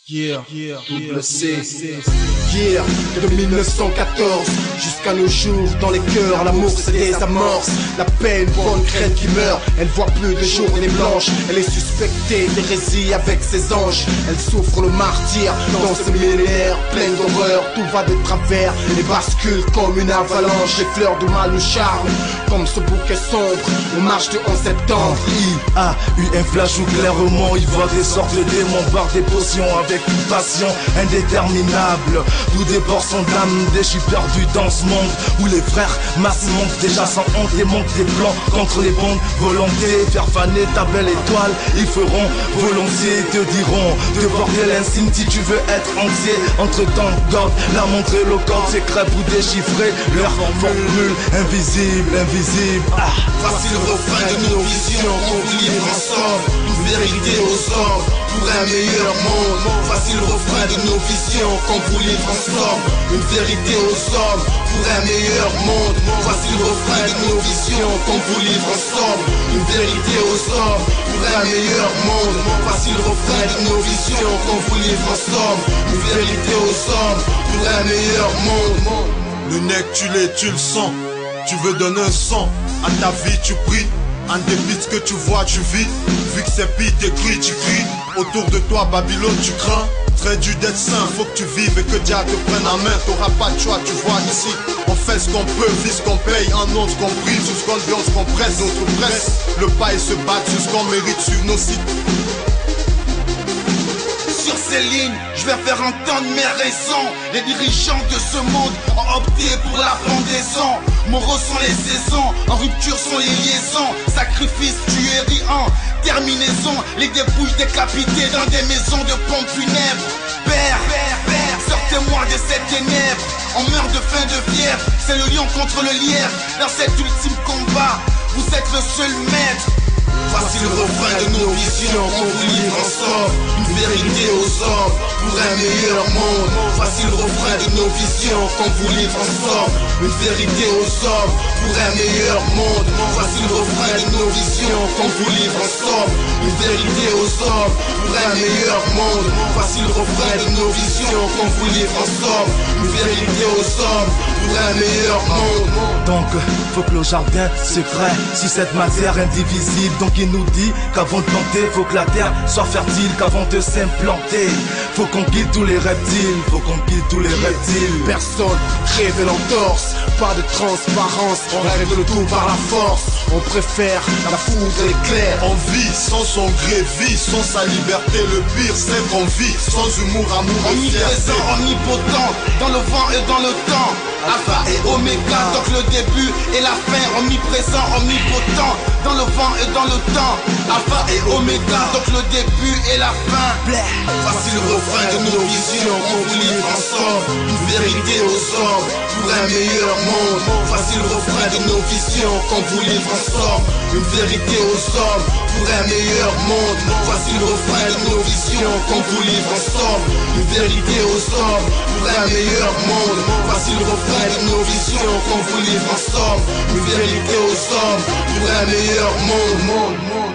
Double C. De 1914 jusqu'à nos jours, dans les cœurs, l'amour se désamorce. La paix, une bonne graine qui meurt. Elle voit plus de journées blanches. Elle est suspectée d'hérésie avec ses anges. Elle souffre le martyr dans ce millénaire plein d'horreur. Tout va de travers et bascule comme une avalanche. Les fleurs du mal nous charment comme ce bouquet sombre. On marche du 11 septembre. I-A-U-F la joue clairement. Il voit des sortes de démons, barre des potions avec une passion indéterminable. Tout déborde son âme, des chiffres perdus dans ce monde où les frères masses montent déjà sans honte et montent des plans contre les bonnes volontés. Faire faner ta belle étoile, ils feront volontiers, te diront de porter l'insigne si tu veux être entier. Entre tant d'ordres, la montre éloquente, secret pour déchiffrer leur formule invisible. Voici le refrain de nos visions qu'on vous livre ensemble. Une vérité aux hommes pour un meilleur monde. Voici le refrain de nos visions qu'on vous livre ensemble. Une vérité aux hommes pour un meilleur monde. Voici le refrain de nos visions qu'on vous livre ensemble. Une vérité aux hommes pour un meilleur monde. Voici le refrain de nos visions qu'on vous livre ensemble. Une vérité aux hommes pour un meilleur monde. Le nec tu l'es, tu le sens. Tu veux donner un sang à ta vie, tu pries. En dépit de ce que tu vois, tu vis. Vu que c'est pire, t'écris, tu cries. Autour de toi, Babylone, tu crains. Trait du d'être saint, faut que tu vives et que Dieu te prenne en main. T'auras pas de choix, tu vois ici. On fait ce qu'on peut, vise ce qu'on paye, en once ce qu'on brise, sous ce qu'on veut, ce qu'on presse, d'autres pressent. Le pas et se battre sur ce qu'on mérite sur nos sites. Sur ces lignes, je vais faire entendre mes raisons. Les dirigeants de ce monde ont opté pour la pendaison. Moraux sont les saisons, en rupture sont les liaisons. Sacrifice, tuerie en terminaison. Les dépouilles décapitées dans des maisons de pompes funèbres. Père, sortez-moi de cette ténèbre. On meurt de faim, de fièvre. C'est le lion contre le lièvre. Dans cet ultime combat, vous êtes le seul maître. Voici le refrain de nos visions qu'on vous livre ensemble. Une vérité aux hommes pour un meilleur monde. Voici le refrain de nos visions qu'on vous livre ensemble. Une vérité aux hommes pour un meilleur monde. Voici le refrain de nos visions qu'on vous livre ensemble. Une vérité aux hommes pour un meilleur monde. Voici le refrain de nos visions qu'on vous livre ensemble. Une vérité aux hommes pour un meilleur monde. Donc faut que le jardin secret sur cette matière indivisible. Donc il nous dit qu'avant de planter, faut que la terre soit fertile, qu'avant de s'implanter, faut qu'on quitte tous les reptiles, faut qu'on quitte tous les reptiles. Personne crève l'entorse, pas de transparence, on règle le tout par la force. On préfère la foudre et l'éclair. On vit sans son gré, vit sans sa liberté. Le pire c'est qu'on vit sans humour, amour et fierté. Omniprésent, omnipotent, dans le vent et dans le temps. Alpha et Oméga, donc le début et la fin. Omniprésent, omnipotent, dans le vent et dans le temps. Alpha et Oméga, donc le début et la fin. Voici le refrain de nos visions qu'on vous livre ensemble. Une vérité aux hommes pour un meilleur monde. Voici le refrain de nos visions qu'on vous livre ensemble. Une vérité aux hommes pour un meilleur monde. Voici le refrain de nos visions qu'on vous livre ensemble. Une vérité aux hommes pour un meilleur monde. Voici le refrain de nos visions qu'on vous livre ensemble. Une vérité aux hommes pour un meilleur monde.